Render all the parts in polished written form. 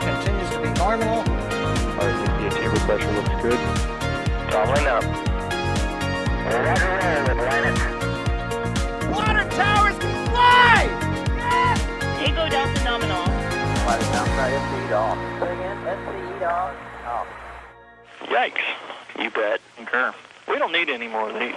continues to be normal. Alright, the chamber pressure looks good. Doubling up. Roger roll, Atlantis. Water towers can fly! Yes! Tango down to nominal. Flight is outside, SC off. Bring in, SC off. Yikes. You bet. Okay. We don't need any more of these.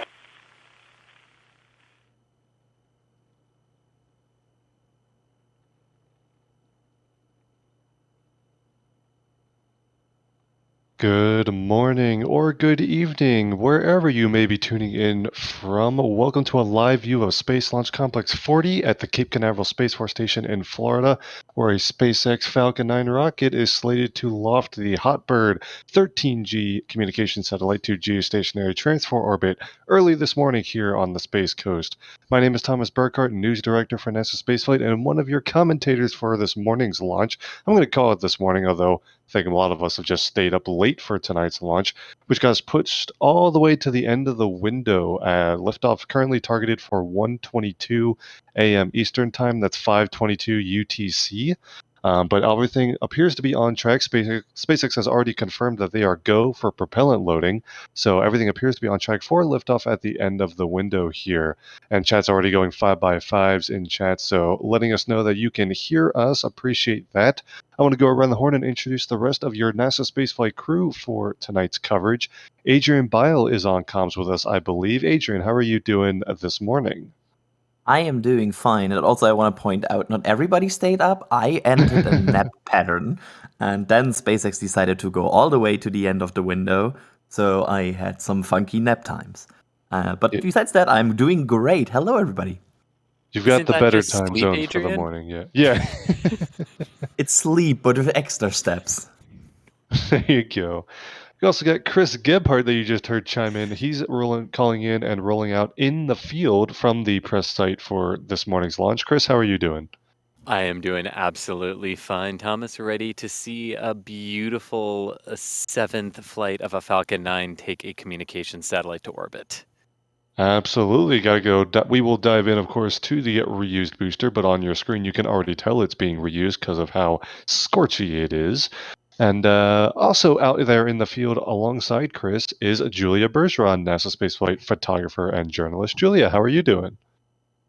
Good morning or good evening, wherever you may be tuning in from. Welcome to a live view of Space Launch Complex 40 at the Cape Canaveral Space Force Station in Florida, where a SpaceX Falcon 9 rocket is slated to loft the Hotbird-13G communication satellite to geostationary transfer orbit early this morning here on the Space Coast. My name is Thomas Burkhart, News Director for NASASpaceflight, and one of your commentators for this morning's launch. I'm going to call it this morning, although I think a lot of us have just stayed up late for tonight's launch, which got us pushed all the way to the end of the window. Liftoff currently targeted for 1:22 a.m. Eastern Time. That's 5:22 UTC. But everything appears to be on track. SpaceX has already confirmed that they are go for propellant loading, so everything appears to be on track for liftoff at the end of the window here. And chat's already going 5x5s in chat, so letting us know that you can hear us. Appreciate that. I want to go around the horn and introduce the rest of your NASA spaceflight crew for tonight's coverage. Adrian Bile is on comms with us, I believe. Adrian, how are you doing this morning? I am doing fine, and also I want to point out, not everybody stayed up. I entered a nap pattern, and then SpaceX decided to go all the way to the end of the window, so I had some funky nap times. But besides that, I'm doing great. Hello, everybody. You've got the better time sleep, zone Adrian? for the morning, yeah. It's sleep, but with extra steps. There you go. You also got Chris Gebhardt that you just heard chime in. He's calling in and rolling out in the field from the press site for this morning's launch. Chris, how are you doing? I am doing absolutely fine, Thomas. Ready to see a beautiful seventh flight of a Falcon 9 take a communication satellite to orbit. Absolutely, gotta go. We will dive in, of course, to the reused booster, but on your screen you can already tell it's being reused because of how scorchy it is. And also out there in the field alongside Chris is Julia Bergeron, NASA spaceflight photographer and journalist. Julia, how are you doing?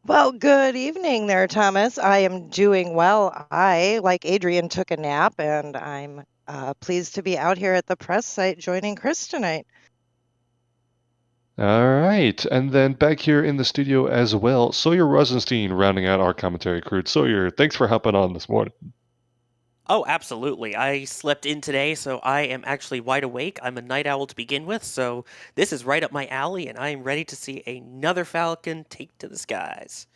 Well, good evening there, Thomas. I am doing well. I, like Adrian, took a nap, and I'm pleased to be out here at the press site joining Chris tonight. All right, and then back here in the studio as well, Sawyer Rosenstein rounding out our commentary crew. Sawyer, thanks for hopping on this morning. Oh, absolutely. I slept in today, so I am actually wide awake. I'm a night owl to begin with, so this is right up my alley, and I am ready to see another Falcon take to the skies.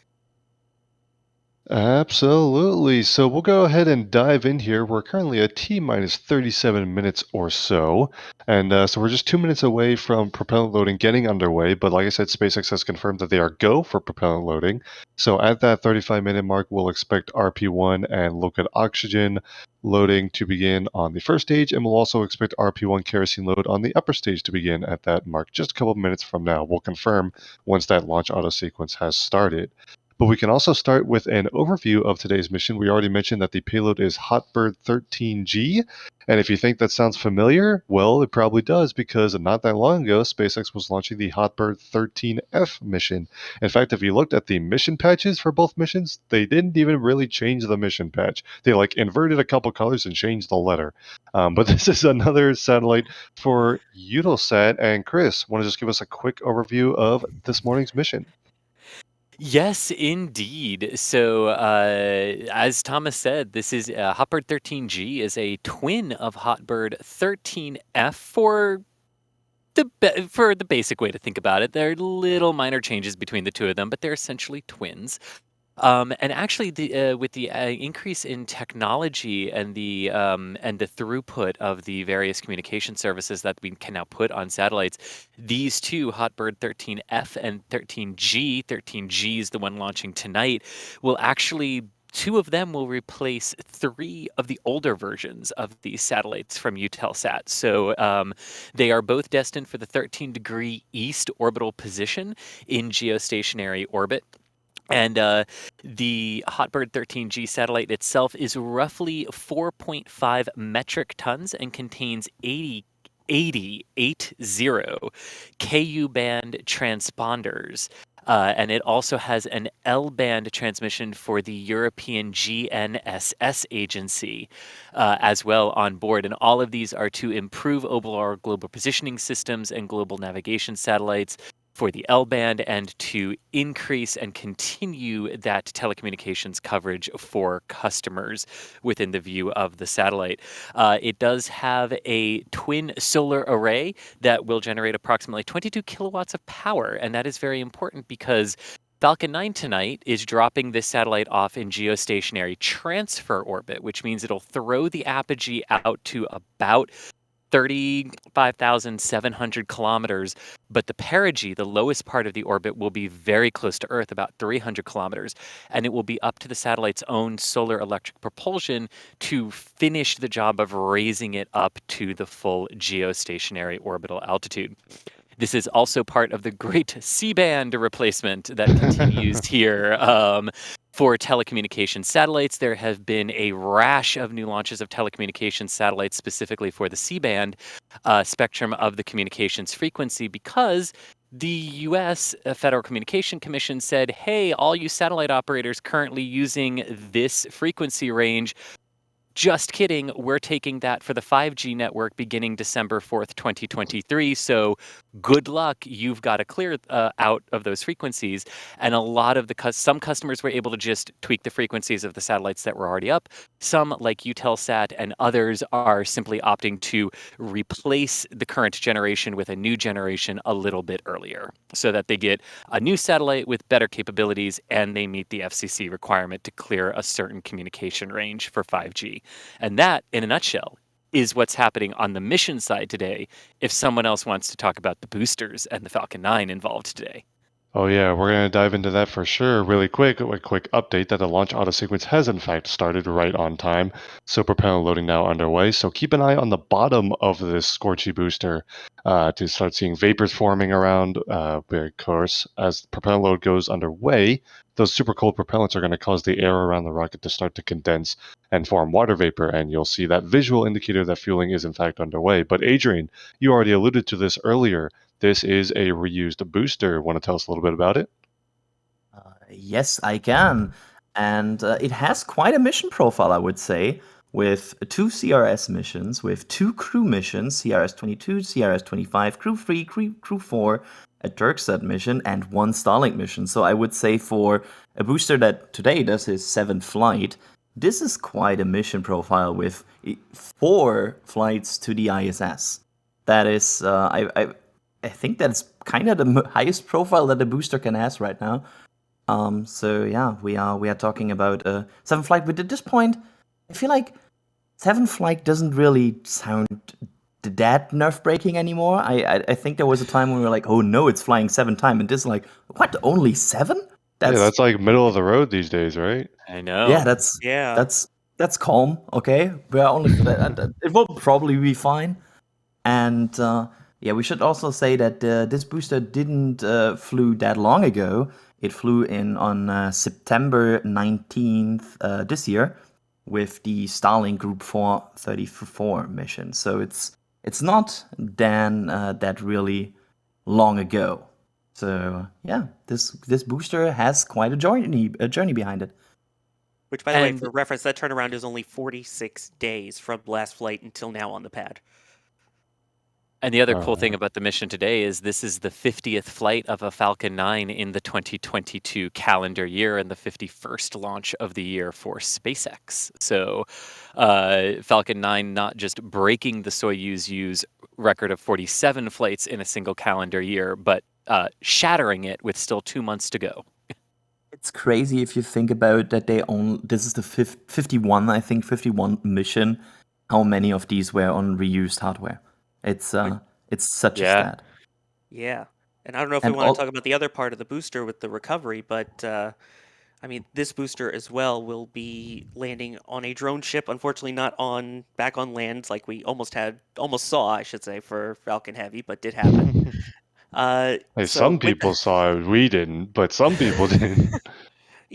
Absolutely. So we'll go ahead and dive in here. We're currently at T-minus 37 minutes or so. And so we're just 2 minutes away from propellant loading getting underway. But like I said, SpaceX has confirmed that they are go for propellant loading. So at that 35-minute mark, we'll expect RP1 and liquid oxygen loading to begin on the first stage. And we'll also expect RP1 kerosene load on the upper stage to begin at that mark just a couple of minutes from now. We'll confirm once that launch auto sequence has started. But we can also start with an overview of today's mission. We already mentioned that the payload is Hotbird-13G. And if you think that sounds familiar, well, it probably does, because not that long ago, SpaceX was launching the Hotbird-13F mission. In fact, if you looked at the mission patches for both missions, they didn't even really change the mission patch. They inverted a couple colors and changed the letter. But this is another satellite for Eutelsat. And Chris, want to just give us a quick overview of this morning's mission? Yes, indeed. So, as Thomas said, this is Hotbird-13G is a twin of Hotbird-13F for the basic way to think about it. There are little minor changes between the two of them, but they're essentially twins. And actually, with the increase in technology and the throughput of the various communication services that we can now put on satellites, these two, Hotbird 13F and 13G, 13G is the one launching tonight, will actually. Two of them will replace three of the older versions of these satellites from Eutelsat. So they are both destined for the 13-degree east orbital position in geostationary orbit. And the Hotbird-13G satellite itself is roughly 4.5 metric tons and contains 80 Ku band transponders. And it also has an L-band transmission for the European GNSS agency as well on board. And all of these are to improve overall global positioning systems and global navigation satellites for the L-band and to increase and continue that telecommunications coverage for customers within the view of the satellite. It does have a twin solar array that will generate approximately 22 kilowatts of power, and that is very important because Falcon 9 tonight is dropping this satellite off in geostationary transfer orbit, which means it'll throw the apogee out to about 35,700 kilometers, but the perigee, the lowest part of the orbit, will be very close to Earth, about 300 kilometers, and it will be up to the satellite's own solar electric propulsion to finish the job of raising it up to the full geostationary orbital altitude. This is also part of the great C-band replacement that continues here. For telecommunication satellites, there have been a rash of new launches of telecommunication satellites specifically for the C-band spectrum of the communications frequency because the U.S. Federal Communication Commission said, hey, all you satellite operators currently using this frequency range, just kidding, we're taking that for the 5G network beginning December 4th, 2023. So good luck. You've got to clear out of those frequencies. And a lot of some customers were able to just tweak the frequencies of the satellites that were already up. Some, like Eutelsat and others, are simply opting to replace the current generation with a new generation a little bit earlier so that they get a new satellite with better capabilities and they meet the FCC requirement to clear a certain communication range for 5G. And that, in a nutshell, is what's happening on the mission side today if someone else wants to talk about the boosters and the Falcon 9 involved today. Oh yeah, we're going to dive into that for sure. Really quick, a quick update that the launch auto sequence has in fact started right on time. So propellant loading now underway. So keep an eye on the bottom of this Scorchy booster to start seeing vapors forming around. Of course, as propellant load goes underway, those super cold propellants are going to cause the air around the rocket to start to condense and form water vapor, and you'll see that visual indicator that fueling is in fact underway. But Adrian, you already alluded to this earlier. This is a reused booster. Want to tell us a little bit about it? Yes, I can. And it has quite a mission profile, I would say, with 2 CRS missions, with 2 crew missions, CRS-22, CRS-25, Crew 3, Crew 4, a Turksat mission, and 1 Starlink mission. So I would say for a booster that today does his 7th flight, this is quite a mission profile with 4 flights to the ISS. That is, I think that's kind of the highest profile that the booster can have right now. So yeah, we are talking about 7th flight. But at this point, I feel like 7th flight doesn't really sound that nerve-breaking anymore. I think there was a time when we were like, oh no, it's flying 7 times, and this is like, what? Only 7? That's like middle of the road these days, right? I know. Yeah, that's calm. Okay, we're only it will probably be fine. And yeah, we should also say that this booster didn't flew that long ago. It flew in on September 19th this year with the Starlink Group 434 mission. So it's not then that really long ago. So yeah, this booster has quite a journey behind it. Which, by the way, for reference, that turnaround is only 46 days from last flight until now on the pad. And the other cool thing about the mission today is this is the 50th flight of a Falcon 9 in the 2022 calendar year and the 51st launch of the year for SpaceX. So Falcon 9 not just breaking the Soyuz record of 47 flights in a single calendar year, but shattering it with still 2 months to go. It's crazy if you think about that this is the 51 mission. How many of these were on reused hardware? It's such a stat. Yeah. And I don't know if we want to talk about the other part of the booster with the recovery, but I mean, this booster as well will be landing on a drone ship. Unfortunately, not back on land like we almost saw, I should say, for Falcon Heavy, but did happen. Some people saw it, we didn't, but some people didn't.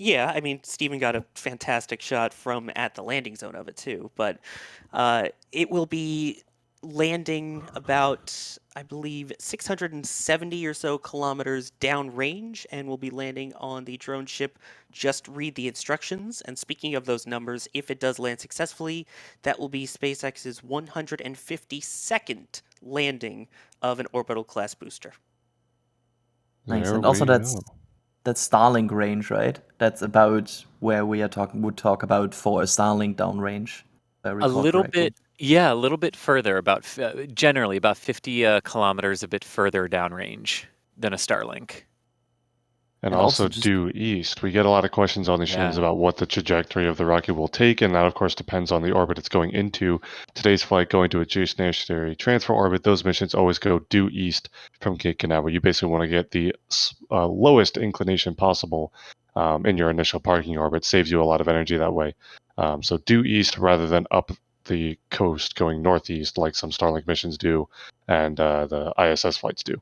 Yeah, I mean, Steven got a fantastic shot from at the landing zone of it too, but it will be landing about, I believe, 670 or so kilometers downrange, and will be landing on the drone ship. Just read the instructions. And speaking of those numbers, if it does land successfully, that will be SpaceX's 152nd landing of an orbital class booster. Nice. There And also we go. that's Starlink range, right? That's about where we would talk about for a Starlink downrange. If I A recall little correctly. bit, yeah, a little bit further, generally about 50 kilometers, a bit further downrange than a Starlink. And And also also just due east. We get a lot of questions on the streams Yeah. about what the trajectory of the rocket will take, and that of course depends on the orbit it's going into. Today's flight going to a geostationary transfer orbit. Those missions always go due east from Cape Canaveral. You basically want to get the lowest inclination possible in your initial parking orbit. Saves you a lot of energy that way. So due east rather than up the coast going northeast like some Starlink missions do, and the ISS flights do.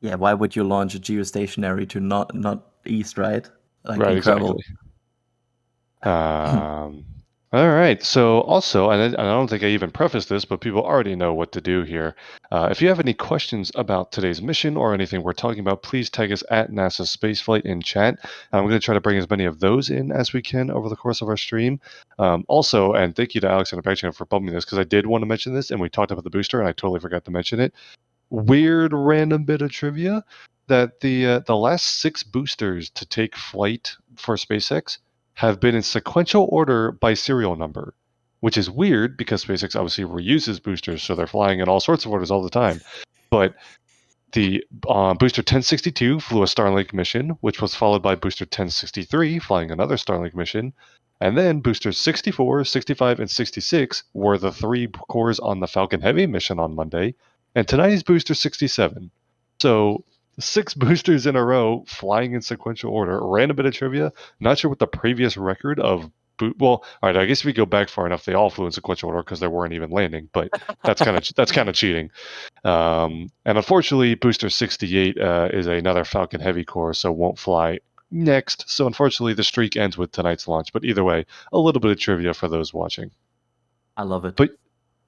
yeah, why would you launch a geostationary to not east, right? Like Right, incredible. exactly. All right. So also, and I don't think I even prefaced this, but people already know what to do here. If you have any questions about today's mission or anything we're talking about, please tag us at NASASpaceflight in chat. I'm going to try to bring as many of those in as we can over the course of our stream. Also, and thank you to Alex and Apache for bumping this, because I did want to mention this, and we talked about the booster, and I totally forgot to mention it. Weird random bit of trivia that the last 6 boosters to take flight for SpaceX have been in sequential order by serial number, which is weird because SpaceX obviously reuses boosters, so they're flying in all sorts of orders all the time. But the booster 1062 flew a Starlink mission, which was followed by booster 1063 flying another Starlink mission. And then boosters 64, 65, and 66 were the 3 cores on the Falcon Heavy mission on Monday. And tonight is booster 67. So 6 boosters in a row flying in sequential order. Random bit of trivia. Not sure what the previous record of well, all right. I guess if we go back far enough, they all flew in sequential order because they weren't even landing. But that's kind of cheating. And unfortunately, booster 68 is another Falcon Heavy core, so won't fly next. So unfortunately, the streak ends with tonight's launch. But either way, a little bit of trivia for those watching. I love it.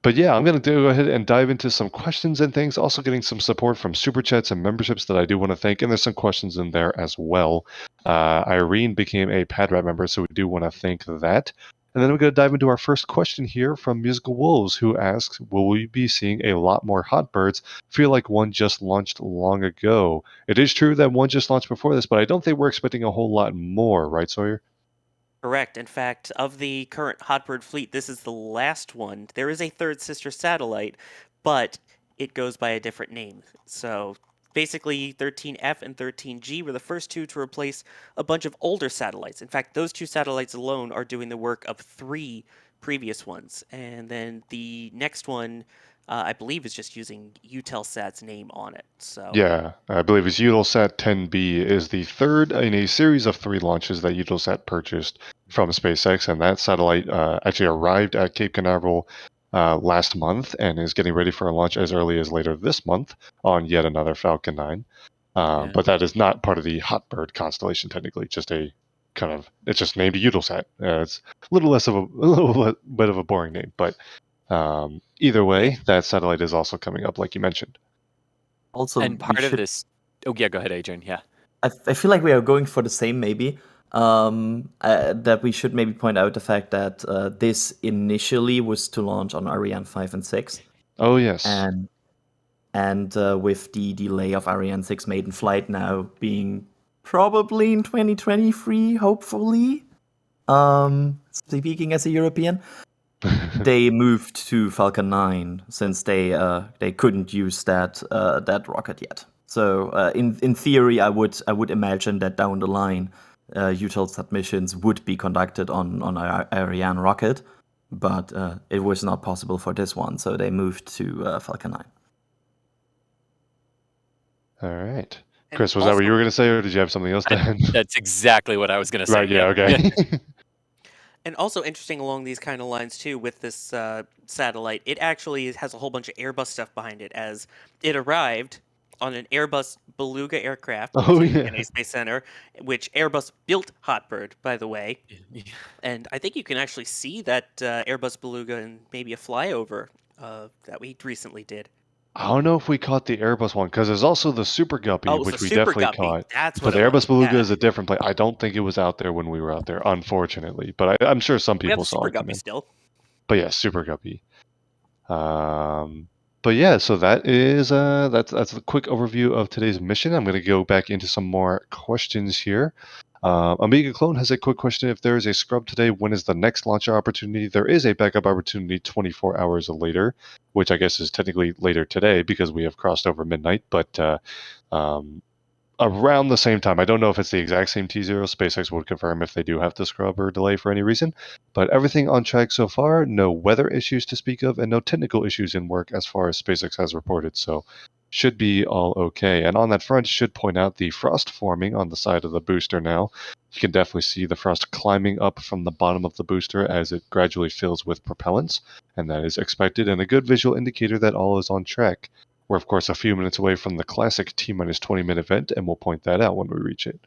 But yeah, I'm going to go ahead and dive into some questions and things. Also getting some support from Super Chats and memberships that I do want to thank. And there's some questions in there as well. Irene became a PadRat member, so we do want to thank that. And then we're going to dive into our first question here from Musical Wolves, who asks, will we be seeing a lot more Hotbirds? Feel like one just launched long ago. It is true that one just launched before this, but I don't think we're expecting a whole lot more, right, Sawyer? Correct. In fact, of the current Hotbird fleet, this is the last one. There is a third sister satellite, but it goes by a different name. So basically, 13F and 13G were the first 2 to replace a bunch of older satellites. In fact, those 2 satellites alone are doing the work of 3 previous ones. And then the next one, I believe, is just using Eutelsat's name on it. So Yeah, I believe it's Eutelsat 10B is the third in a series of 3 launches that Eutelsat purchased from SpaceX, and that satellite actually arrived at Cape Canaveral last month and is getting ready for a launch as early as later this month on yet another Falcon 9. Yeah. But that is not part of the Hotbird constellation technically, just a kind of, it's just named Eutelsat. It's a little bit of a boring name, but either way, that satellite is also coming up, like you mentioned. Also, And part we of should, this. Oh yeah, go ahead, Adrian. Yeah. I feel like we are going for the same, maybe. That we should maybe point out the fact that this initially was to launch on Ariane 5 and 6. Oh yes. And with the delay of Ariane 6 maiden flight now being probably in 2023, hopefully, speaking as a European, they moved to Falcon 9 since they couldn't use that rocket yet. So in theory, I would imagine that down the line, Eutelsat missions would be conducted on our Ariane rocket, but it was not possible for this one, so they moved to Falcon 9. All right. And Chris, was that what you were going to say, or did you have something else to add? That's exactly what I was going to say. Right, yeah, okay. And also interesting along these kind of lines too with this satellite, it actually has a whole bunch of Airbus stuff behind it, as it arrived on an Airbus Beluga aircraft Oh, using yeah. the Space Center, which Airbus built Hotbird, by the way. And I think you can actually see that Airbus Beluga in maybe a flyover that we recently did. I don't know if we caught the Airbus one because there's also the Super Guppy, Oh, it's the which we Super definitely Guppy. caught. That's But what the it was. Airbus Beluga Yeah. is a different plane. I don't think it was out there when we were out there, unfortunately. But I'm sure some We have people the saw Super it come Guppy in. still. But yeah, Super Guppy. But yeah, so that is that's a quick overview of today's mission. I'm going to go back into some more questions here. Amiga Clone has a quick question. If there is a scrub today, when is the next launcher opportunity? There is a backup opportunity 24 hours later, which I guess is technically later today because we have crossed over midnight, but around the same time. I don't know if it's the exact same T0. SpaceX would confirm if they do have to scrub or delay for any reason. But everything on track so far. No weather issues to speak of, and no technical issues in work as far as SpaceX has reported. So should be all okay. And on that front, should point out the frost forming on the side of the booster now. You can definitely see the frost climbing up from the bottom of the booster as it gradually fills with propellants, and that is expected and a good visual indicator that all is on track. We're, of course, a few minutes away from the classic T-20 event, and we'll point that out when we reach it.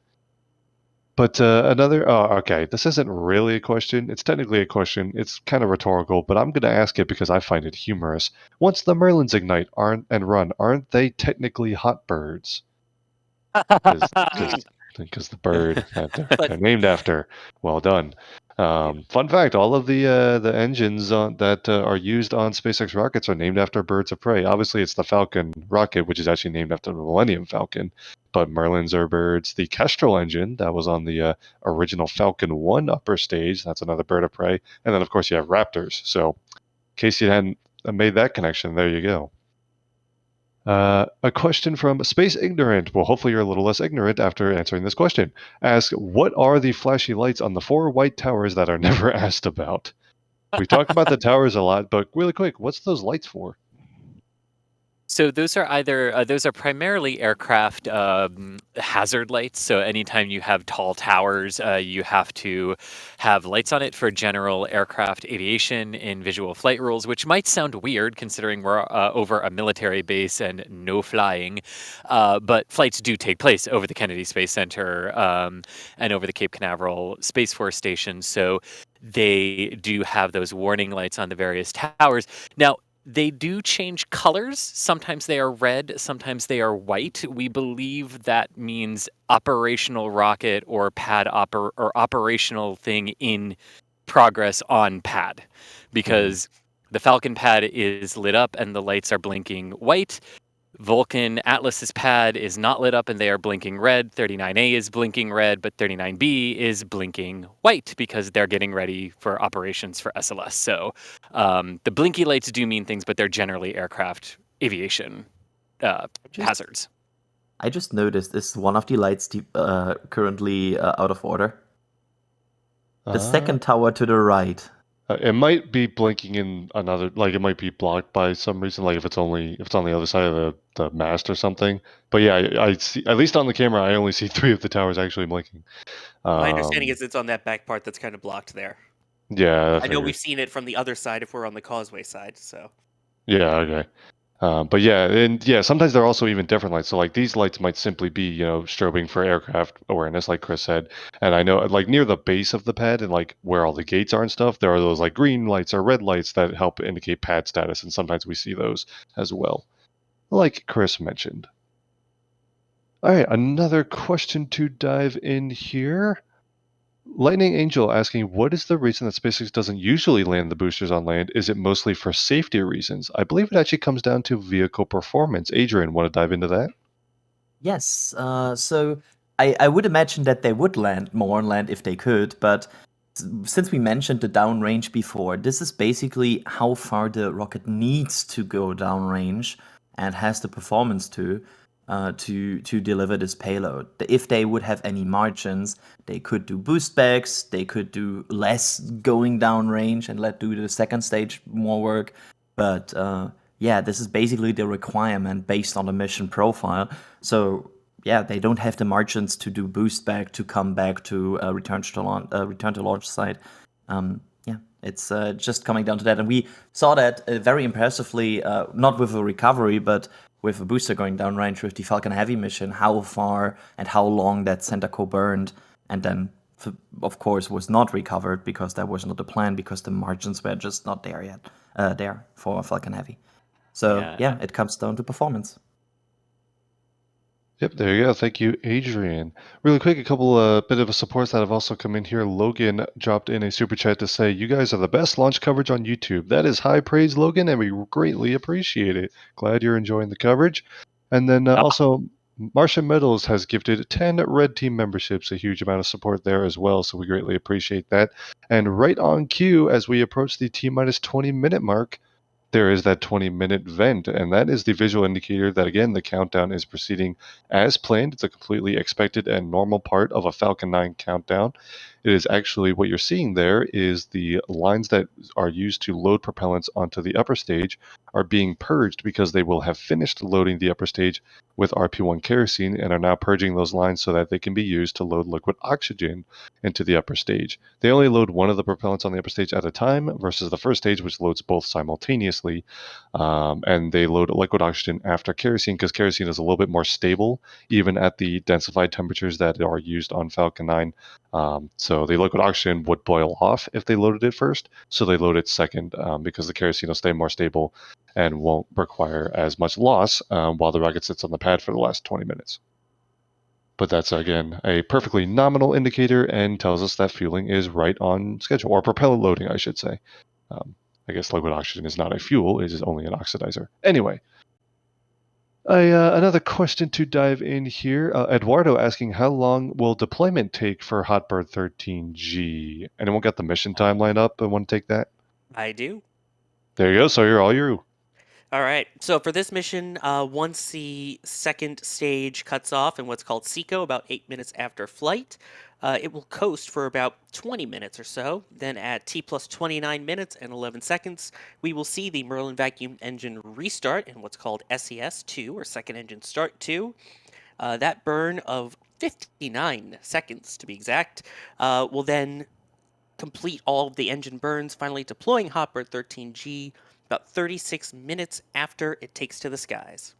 But okay, this isn't really a question. It's technically a question. It's kind of rhetorical, but I'm going to ask it because I find it humorous. Once the Merlins ignite and run, aren't they technically hot birds? Because the bird that they're named after. Well done. Fun fact: all of the engines that are used on SpaceX rockets are named after birds of prey. Obviously, it's the Falcon rocket, which is actually named after the Millennium Falcon. But Merlins are birds. The Kestrel engine that was on the original Falcon 1 upper stage, that's another bird of prey. And then, of course, you have raptors. So, in case you hadn't made that connection, there you go. A question from Space Ignorant. Well, hopefully you're a little less ignorant after answering this question. Ask, what are the flashy lights on the 4 white towers that are never asked about? We talk about the towers a lot, but really quick, what's those lights for? So those are primarily aircraft hazard lights. So anytime you have tall towers, you have to have lights on it for general aircraft aviation in visual flight rules, which might sound weird considering we're over a military base and no flying. But flights do take place over the Kennedy Space Center and over the Cape Canaveral Space Force Station. So they do have those warning lights on the various towers. Now, they do change colors. Sometimes they are red, sometimes they are white. We believe that means operational rocket or pad or operational thing in progress on pad, because the Falcon pad is lit up and the lights are blinking white. Vulcan Atlas's pad is not lit up and they are blinking red. 39A is blinking red, but 39B is blinking white because they're getting ready for operations for SLS. So the blinky lights do mean things, but they're generally aircraft aviation hazards. I just noticed, is one of the lights currently out of order? The second tower to the right. It might be blinking in another, like it might be blocked by some reason, like if it's on the other side of the mast or something. But yeah, I see, at least on the camera, I only see 3 of the towers actually blinking. My understanding is it's on that back part that's kind of blocked there. Yeah, I know we've seen it from the other side if we're on the causeway side. So. Yeah, okay. But yeah, and yeah, sometimes they're also even different lights. So like these lights might simply be, strobing for aircraft awareness, like Chris said. And I know like near the base of the pad and like where all the gates are and stuff, there are those like green lights or red lights that help indicate pad status, and sometimes we see those as well, like Chris mentioned. All right, another question to dive in here. Lightning Angel asking, what is the reason that SpaceX doesn't usually land the boosters on land? Is it mostly for safety reasons? I believe it actually comes down to vehicle performance. Adrian, want to dive into that? Yes. So I would imagine that they would land more on land if they could, but since we mentioned the downrange before, this is basically how far the rocket needs to go downrange and has the performance to deliver this payload. If they would have any margins, they could do boost backs, they could do less going downrange and let do the second stage more work. But yeah, this is basically the requirement based on the mission profile. So yeah, they don't have the margins to do boost back, to come back to return to launch site. Yeah, it's just coming down to that. And we saw that very impressively, not with a recovery, but with a booster going downrange with the Falcon Heavy mission, how far and how long that center core burned, and then, of course, was not recovered because that was not the plan, because the margins were just not there yet, there for Falcon Heavy. So, yeah, it comes down to performance. Yep, there you go. Thank you, Adrian. Really quick, a couple bit of supports that have also come in here. Logan dropped in a super chat to say, "You guys are the best launch coverage on YouTube." That is high praise, Logan, and we greatly appreciate it. Glad you're enjoying the coverage. And then also, Martian Metals has gifted 10 Red Team memberships, a huge amount of support there as well, so we greatly appreciate that. And right on cue, as we approach the T-minus 20-minute mark, there is that 20-minute vent, and that is the visual indicator that, again, the countdown is proceeding as planned. It's a completely expected and normal part of a Falcon 9 countdown. It is actually, what you're seeing there is the lines that are used to load propellants onto the upper stage are being purged because they will have finished loading the upper stage with RP1 kerosene and are now purging those lines so that they can be used to load liquid oxygen into the upper stage. They only load one of the propellants on the upper stage at a time versus the first stage, which loads both simultaneously. And they load liquid oxygen after kerosene because kerosene is a little bit more stable, even at the densified temperatures that are used on Falcon 9. So the liquid oxygen would boil off if they loaded it first, so they load it second because the kerosene will stay more stable and won't require as much loss while the rocket sits on the pad for the last 20 minutes. But that's, again, a perfectly nominal indicator and tells us that fueling is right on schedule, or propellant loading, I should say. I guess liquid oxygen is not a fuel, it is only an oxidizer. Anyway, another question to dive in here. Eduardo asking, how long will deployment take for Hotbird-13G? Anyone got the mission timeline up and want to take that? I do. There you go, so you're all you. All right. So for this mission, once the second stage cuts off in what's called SECO, about 8 minutes after flight, it will coast for about 20 minutes or so. Then at T plus 29 minutes and 11 seconds, we will see the Merlin vacuum engine restart in what's called SES-2, or Second Engine Start 2. That burn of 59 seconds, to be exact, will then complete all of the engine burns, finally deploying Hotbird-13G about 36 minutes after it takes to the skies.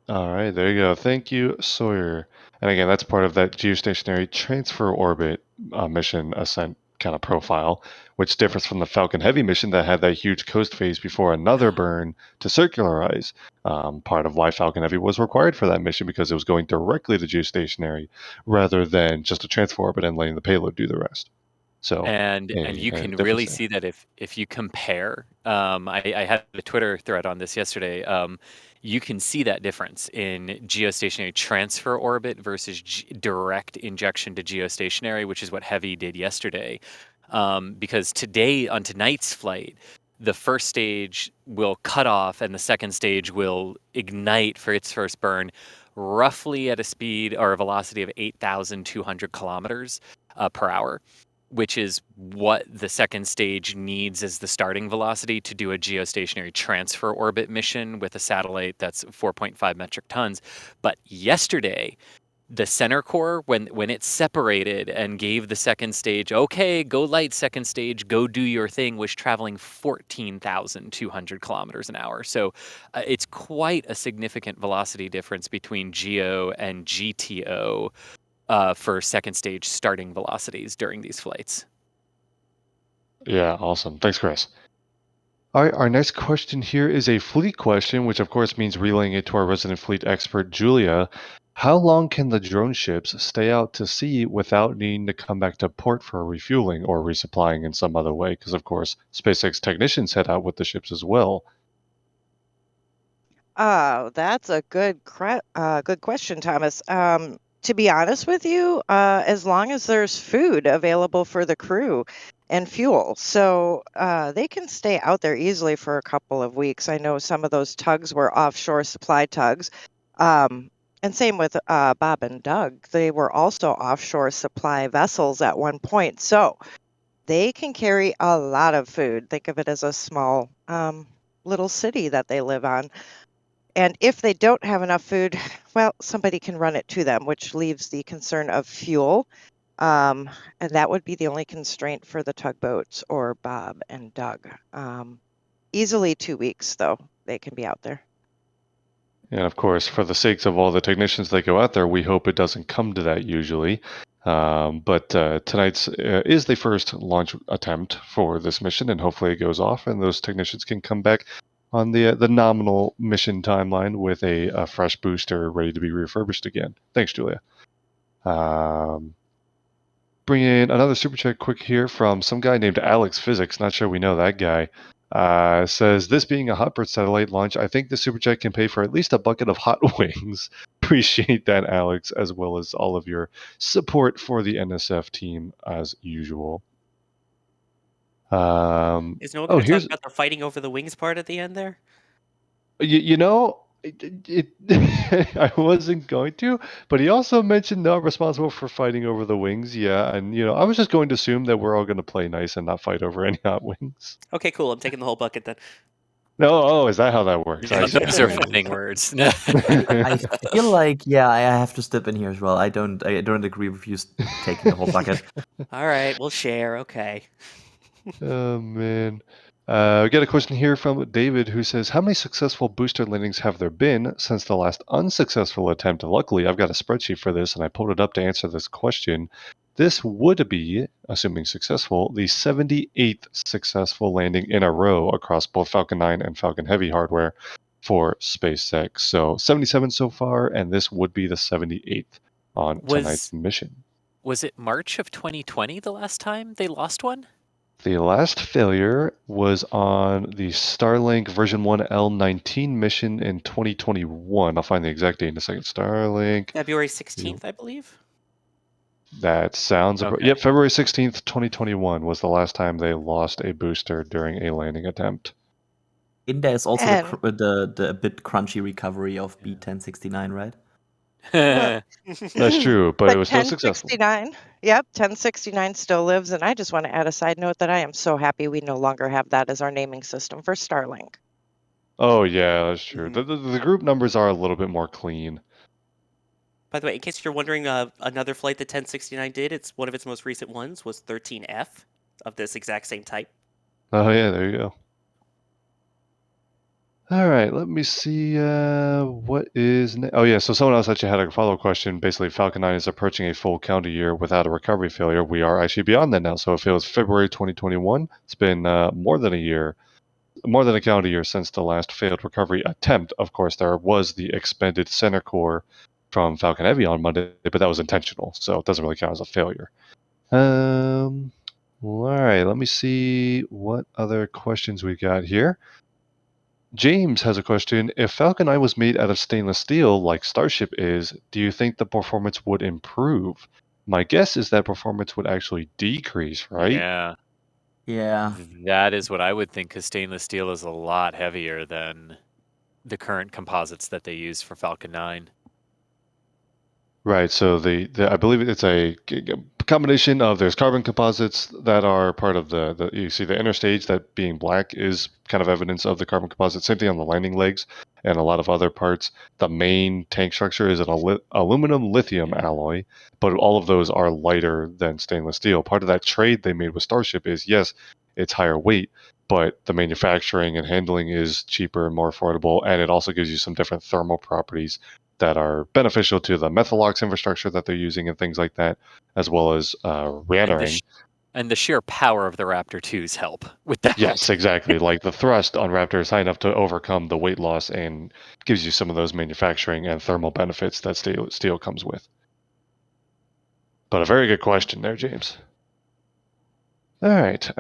All right, there you go. Thank you, Sawyer. And again, that's part of that geostationary transfer orbit mission ascent kind of profile, which differs from the Falcon Heavy mission that had that huge coast phase before another burn to circularize. Part of why Falcon Heavy was required for that mission, because it was going directly to geostationary rather than just a transfer orbit and letting the payload do the rest. So, and you can really see that if you compare. I had a Twitter thread on this yesterday. You can see that difference in geostationary transfer orbit versus direct injection to geostationary, which is what Heavy did yesterday. Because today, on tonight's flight, the first stage will cut off and the second stage will ignite for its first burn, roughly at a speed or a velocity of 8,200 kilometers per hour, which is what the second stage needs as the starting velocity to do a geostationary transfer orbit mission with a satellite that's 4.5 metric tons. But yesterday, the center core, when it separated and gave the second stage, okay, go light second stage, go do your thing, was traveling 14,200 kilometers an hour. So it's quite a significant velocity difference between GEO and GTO for second stage starting velocities during these flights. Yeah, awesome. Thanks, Chris. All right, our next question here is a fleet question, which of course means relaying it to our resident fleet expert, Julia. How long can the drone ships stay out to sea without needing to come back to port for refueling or resupplying in some other way? Because, of course, SpaceX technicians head out with the ships as well. Oh, that's a good question, Thomas. To be honest with you, as long as there's food available for the crew and fuel, so they can stay out there easily for a couple of weeks. I know some of those tugs were offshore supply tugs. And same with Bob and Doug. They were also offshore supply vessels at one point. So they can carry a lot of food. Think of it as a small little city that they live on. And if they don't have enough food, well, somebody can run it to them, which leaves the concern of fuel. And that would be the only constraint for the tugboats or Bob and Doug. Easily 2 weeks, though, they can be out there. And of course, for the sakes of all the technicians that go out there, we hope it doesn't come to that usually. But tonight's is the first launch attempt for this mission, and hopefully it goes off, and those technicians can come back on the nominal mission timeline with a fresh booster ready to be refurbished again. Thanks, Julia. Bring in another super chat quick here from some guy named Alex Physics. Not sure we know that guy. Says, this being a Hotbird satellite launch, I think the super chat can pay for at least a bucket of hot wings. Appreciate that, Alex, as well as all of your support for the NSF team as usual. Is no one going to here's talk about the fighting over the wings part at the end there? you know. I wasn't going to, but he also mentioned not responsible for fighting over the wings. Yeah, and I was just going to assume that we're all going to play nice and not fight over any hot wings. Okay, cool. I'm taking the whole bucket then. No, is that how that works? Yeah, those are fighting words. I feel like, I have to step in here as well. I don't agree with you taking the whole bucket. All right, we'll share. Okay. Oh man. We got a question here from David who says, how many successful booster landings have there been since the last unsuccessful attempt? Luckily, I've got a spreadsheet for this, and I pulled it up to answer this question. This would be, assuming successful, the 78th successful landing in a row across both Falcon 9 and Falcon Heavy hardware for SpaceX. So 77 so far, and this would be the 78th on tonight's mission. Was it March of 2020 the last time they lost one? The last failure was on the Starlink version 1 L19 mission in 2021. I'll find the exact date in a second. Starlink. February 16th, I believe. That sounds Okay. Yep, February 16th, 2021 was the last time they lost a booster during a landing attempt. In there is also the bit crunchy recovery of B1069, right? That's true, but it was still successful. 1069. Yep, 1069 still lives, and I just want to add a side note that I am so happy we no longer have that as our naming system for Starlink. Oh yeah, that's true. The group numbers are a little bit more clean. By the way, in case you're wondering, another flight that 1069 did, it's one of its most recent ones, was 13F of this exact same type. Oh yeah, there you go. All right, let me see what is oh yeah, so someone else actually had a follow-up question. Basically, Falcon 9 is approaching a full calendar year without a recovery failure. We are actually beyond that now. So if it was February 2021, it's been more than a calendar year since the last failed recovery attempt. Of course, there was the expended center core from Falcon Heavy on Monday, but that was intentional, so it doesn't really count as a failure. All right, let me see what other questions we got here. James has a question. If Falcon 9 was made out of stainless steel like Starship is, do you think the performance would improve? My guess is that performance would actually decrease, right? Yeah. Yeah. That is what I would think, because stainless steel is a lot heavier than the current composites that they use for Falcon 9. Right, so I believe it's a combination of, there's carbon composites that are part of the you see the inner stage, that being black is kind of evidence of the carbon composite. Same thing on the landing legs and a lot of other parts. The main tank structure is an aluminum lithium alloy, but all of those are lighter than stainless steel. Part of that trade they made with Starship is, yes, it's higher weight, but the manufacturing and handling is cheaper and more affordable, and it also gives you some different thermal properties that are beneficial to the Methalox infrastructure that they're using and things like that, as well as reentering. And the sheer power of the Raptor 2s help with that. Yes, exactly. Like the thrust on Raptor is high enough to overcome the weight loss and gives you some of those manufacturing and thermal benefits that steel comes with. But a very good question there, James. All right,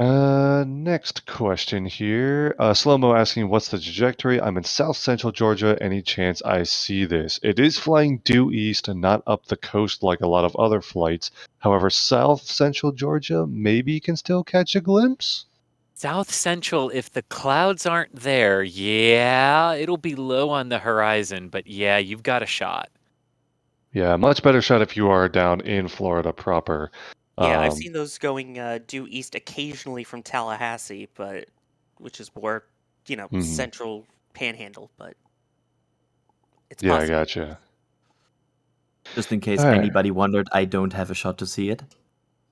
next question here. Slow-mo asking, what's the trajectory? I'm in South Central Georgia. Any chance I see this? It is flying due east and not up the coast like a lot of other flights. However, South Central Georgia, maybe you can still catch a glimpse? South Central, if the clouds aren't there, yeah, it'll be low on the horizon, but yeah, you've got a shot. Yeah, much better shot if you are down in Florida proper. Yeah, I've seen those going due east occasionally from Tallahassee, but which is more, central panhandle, but it's possible. I gotcha. Just in case anybody wondered, I don't have a shot to see it.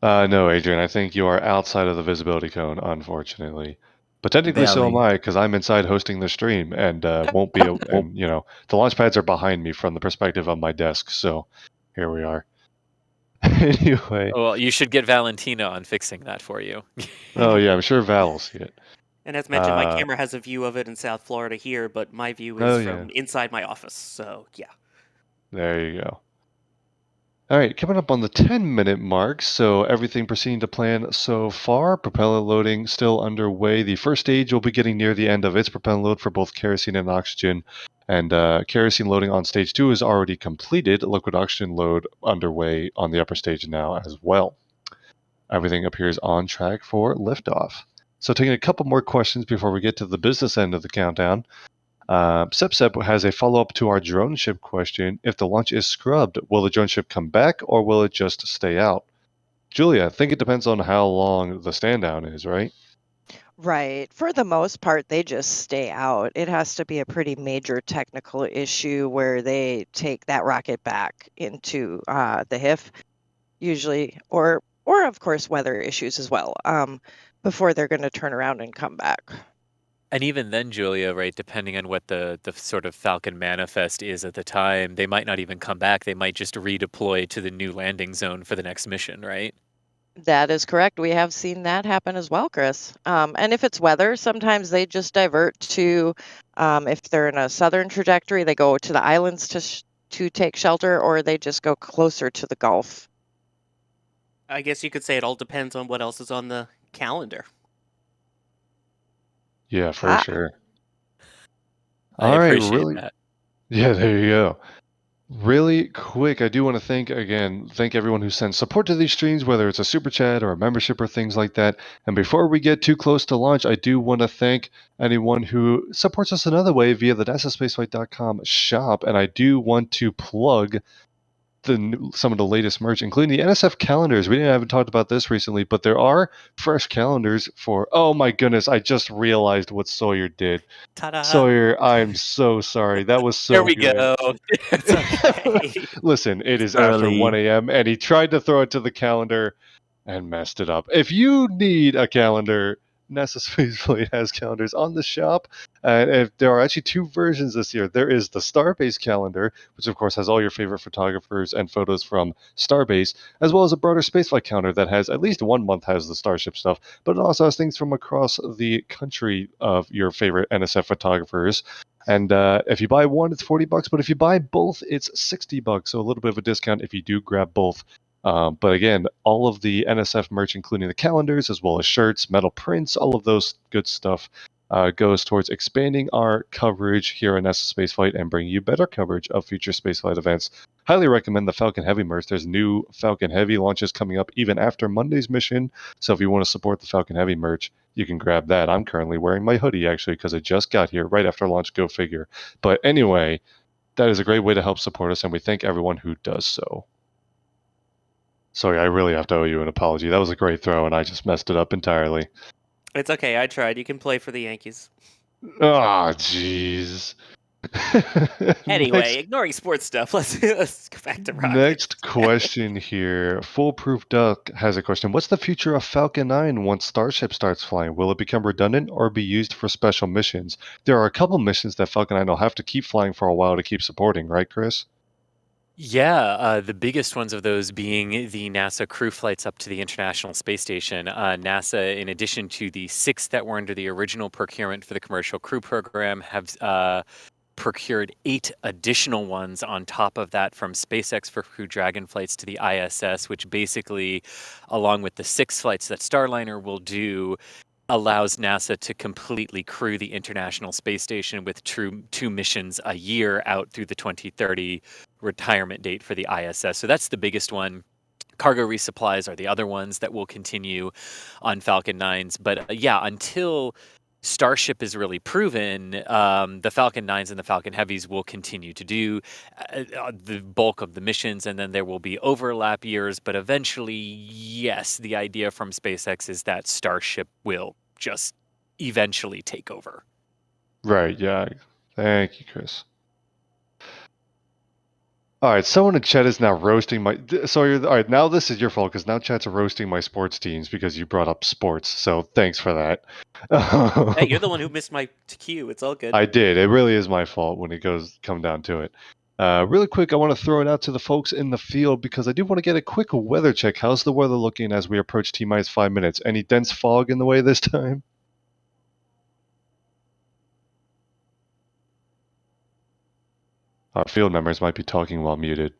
No, Adrian, I think you are outside of the visibility cone, unfortunately. But technically, so am Barely. I, because I'm inside hosting the stream and won't be. And the launch pads are behind me from the perspective of my desk. So here we are. Anyway. Well, you should get Valentina on fixing that for you. Oh yeah, I'm sure Val will see it. And as mentioned, my camera has a view of it in South Florida here, but my view is from inside my office. So yeah. There you go. All right, coming up on the 10-minute mark, so everything proceeding to plan so far. Propellant loading still underway. The first stage will be getting near the end of its propellant load for both kerosene and oxygen. And kerosene loading on stage 2 is already completed. Liquid oxygen load underway on the upper stage now as well. Everything appears on track for liftoff. So taking a couple more questions before we get to the business end of the countdown. Sep has a follow-up to our drone ship question. If the launch is scrubbed, will the drone ship come back or will it just stay out? Julia, I think it depends on how long the stand down is, right? Right. For the most part, they just stay out. It has to be a pretty major technical issue where they take that rocket back into the HIF, usually, or of course weather issues as well, before they're going to turn around and come back. And even then, Julia, right, depending on what the sort of Falcon manifest is at the time, they might not even come back. They might just redeploy to the new landing zone for the next mission, right? That is correct. We have seen that happen as well, Chris. And if it's weather, sometimes they just divert to, if they're in a southern trajectory, they go to the islands to take shelter, or they just go closer to the Gulf. I guess you could say it all depends on what else is on the calendar. Yeah, for sure. I appreciate that. Yeah, there you go. Really quick, I do want to thank everyone who sends support to these streams, whether it's a super chat or a membership or things like that. And before we get too close to launch, I do want to thank anyone who supports us another way via the NASASpaceflight.com shop. And I do want to plug some of the latest merch, including the NSF calendars. We haven't talked about this recently, but there are fresh calendars for. Oh my goodness! I just realized what Sawyer did. Ta-da. Sawyer, I'm so sorry. That was so. There we good. go. It's okay. Listen, it is after 1 a.m. and he tried to throw it to the calendar and messed it up. If you need a calendar, NASASpaceflight has calendars on the shop. And there are actually two versions this year. There is the Starbase calendar, which of course has all your favorite photographers and photos from Starbase, as well as a broader spaceflight calendar that has at least 1 month has the Starship stuff, but it also has things from across the country of your favorite NSF photographers. And if you buy one, it's $40, but if you buy both, it's $60. So a little bit of a discount if you do grab both. But again, all of the NSF merch, including the calendars, as well as shirts, metal prints, all of those good stuff, goes towards expanding our coverage here on NASA Spaceflight and bringing you better coverage of future spaceflight events. Highly recommend the Falcon Heavy merch. There's new Falcon Heavy launches coming up even after Monday's mission. So if you want to support the Falcon Heavy merch, you can grab that. I'm currently wearing my hoodie, actually, because I just got here right after launch, go figure. But anyway, that is a great way to help support us, and we thank everyone who does so. Sorry, I really have to owe you an apology. That was a great throw, and I just messed it up entirely. It's okay. I tried. You can play for the Yankees. Oh, jeez. Anyway, ignoring sports stuff, let's go back to rockets. Next question here. Foolproof Duck has a question. What's the future of Falcon 9 once Starship starts flying? Will it become redundant or be used for special missions? There are a couple missions that Falcon 9 will have to keep flying for a while to keep supporting, right, Chris? Yeah, the biggest ones of those being the NASA crew flights up to the International Space Station. NASA, in addition to the 6 that were under the original procurement for the commercial crew program, have procured 8 additional ones on top of that from SpaceX for Crew Dragon flights to the ISS, which basically, along with the 6 flights that Starliner will do, allows NASA to completely crew the International Space Station with 2 missions a year out through the 2030 retirement date for the ISS. So that's the biggest one. Cargo resupplies are the other ones that will continue on Falcon 9s. But yeah, until Starship is really proven, the Falcon 9s and the Falcon Heavies will continue to do the bulk of the missions, and then there will be overlap years. But eventually, yes, the idea from SpaceX is that Starship will just eventually take over. Right, yeah. Thank you, Chris. All right, someone in chat is now roasting my. Sawyer, all right, now this is your fault because now chat's roasting my sports teams because you brought up sports. So thanks for that. Hey, you're the one who missed my cue. It's all good. I did. It really is my fault when it come down to it. Really quick, I want to throw it out to the folks in the field because I do want to get a quick weather check. How's the weather looking as we approach T-minus 5 minutes? Any dense fog in the way this time? Our field members might be talking while muted.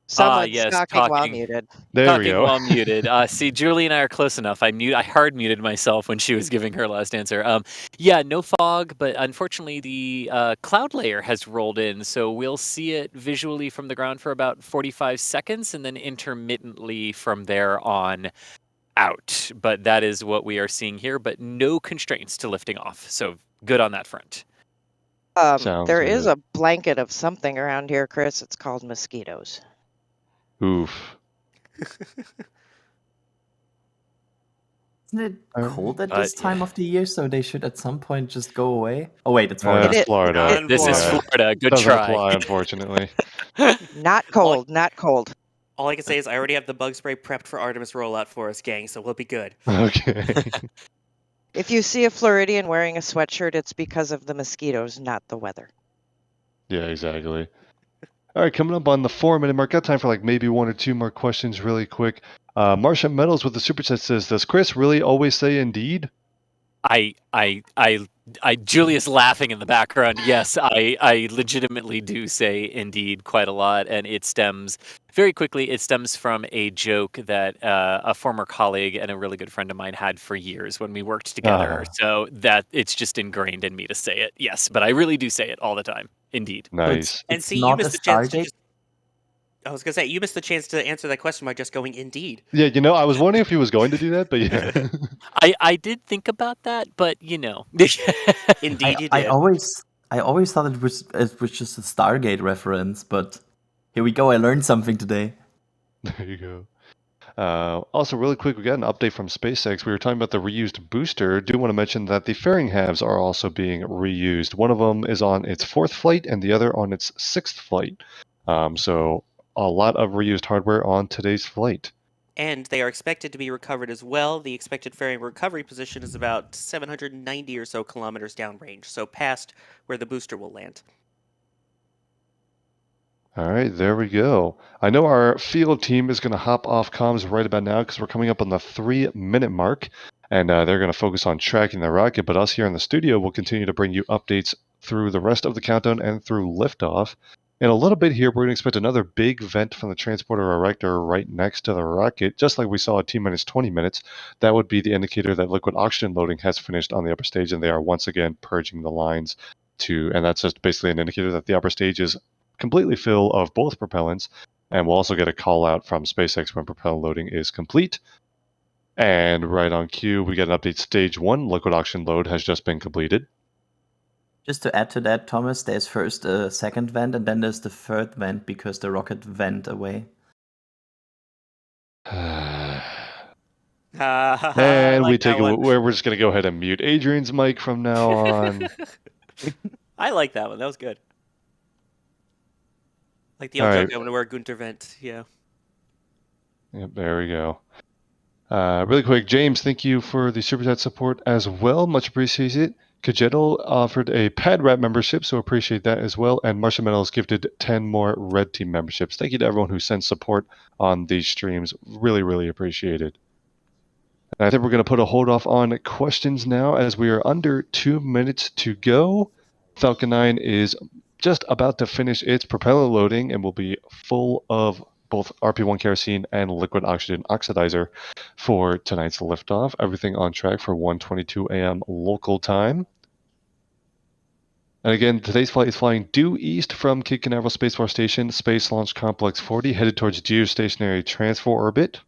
Someone's yes, talking while talking. muted. There we Talking go. while muted. See, Julie and I are close enough. I hard muted myself when she was giving her last answer. Yeah, no fog, but unfortunately the cloud layer has rolled in, so we'll see it visually from the ground for about 45 seconds, and then intermittently from there on out. But that is what we are seeing here. But no constraints to lifting off, so good on that front. Sounds There is good. a blanket of something around here, Chris. It's called mosquitoes. Oof. Isn't it cold at But, this time yeah. of the year, so they should at some point just go away? Oh wait, it's That's Florida. Florida. This is Yeah. Florida. Good Doesn't try. apply, unfortunately. Not cold, not cold. All I can say is I already have the bug spray prepped for Artemis rollout for us, gang, so we'll be good. Okay. If you see a Floridian wearing a sweatshirt, it's because of the mosquitoes, not the weather. Yeah, exactly. All right, coming up on the 4-minute mark. Got time for like maybe one or two more questions really quick. Martian Metals with the super chat says, does Chris really always say indeed? Julia's laughing in the background. Yes, I legitimately do say indeed quite a lot, and it stems very quickly. It stems from a joke that a former colleague and a really good friend of mine had for years when we worked together. So that it's just ingrained in me to say it. Yes, but I really do say it all the time. Indeed. Nice. And It's see, you not missed a the chance to Stargate. just. I was gonna say you missed the chance to answer that question by just going indeed. Yeah, I was wondering if he was going to do that, but yeah. I did think about that, but Indeed, you I did. always thought it was just a Stargate reference, but here we go. I learned something today. There you go. Also, really quick, we got an update from SpaceX. We were talking about the reused booster. Do want to mention that the fairing halves are also being reused. One of them is on its 4th flight and the other on its 6th flight. So a lot of reused hardware on today's flight. And they are expected to be recovered as well. The expected fairing recovery position is about 790 or so kilometers downrange, so past where the booster will land. All right, there we go. I know our field team is going to hop off comms right about now because we're coming up on the 3-minute mark, and they're going to focus on tracking the rocket. But us here in the studio will continue to bring you updates through the rest of the countdown and through liftoff. In a little bit here, we're going to expect another big vent from the transporter erector right next to the rocket, just like we saw at T-minus 20 minutes. That would be the indicator that liquid oxygen loading has finished on the upper stage, and they are once again purging the lines and that's just basically an indicator that the upper stage is completely full of both propellants, and we'll also get a call out from SpaceX when propellant loading is complete. And right on cue, we get an update. Stage 1 liquid oxygen load has just been completed. Just to add to that, Thomas, there's first a second vent, and then there's the third vent because the rocket went away. And like we take that one. we're just going to go ahead and mute Adrian's mic from now on. I like that one. That was good. Like the All old right. joke, I'm gonna wear a Gunter vent. Yeah. Yep, there we go. Really quick, James, thank you for the Super Chat support as well. Much appreciated. Kajetal offered a Pad Rat membership, so appreciate that as well. And Martian Metals gifted 10 more Red Team memberships. Thank you to everyone who sends support on these streams. Really, really appreciated. And I think we're going to put a hold off on questions now as we are under 2 minutes to go. Falcon 9 is just about to finish its propeller loading and will be full of both RP1 kerosene and liquid oxygen oxidizer for tonight's liftoff. Everything on track for 1:22 a.m. local time. And again, today's flight is flying due east from Cape Canaveral Space Force Station, Space Launch Complex 40, headed towards geostationary transfer orbit.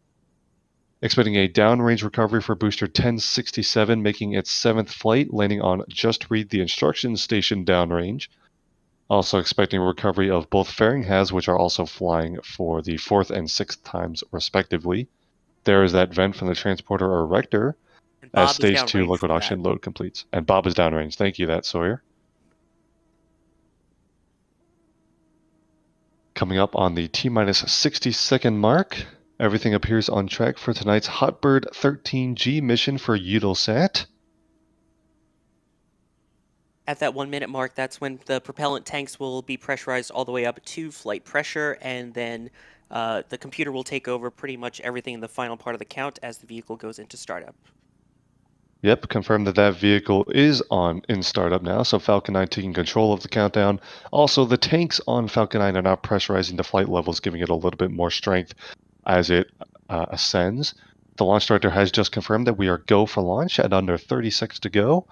Expecting a downrange recovery for booster 1067, making its 7th flight, landing on Just Read the Instructions Station downrange. Also expecting a recovery of both fairing halves, which are also flying for the 4th and 6th times, respectively. There is that vent from the transporter erector as Stage 2 liquid oxygen load completes. And Bob is downrange. Thank you, that Sawyer. Coming up on the T-minus 60-second mark, everything appears on track for tonight's Hotbird-13G mission for Eutelsat. At that 1 minute mark, that's when the propellant tanks will be pressurized all the way up to flight pressure, and then the computer will take over pretty much everything in the final part of the count as the vehicle goes into startup. Yep, confirmed that vehicle is in startup now, so Falcon 9 taking control of the countdown. Also, the tanks on Falcon 9 are now pressurizing the flight levels, giving it a little bit more strength as it ascends. The launch director has just confirmed that we are go for launch at under 30 seconds to go.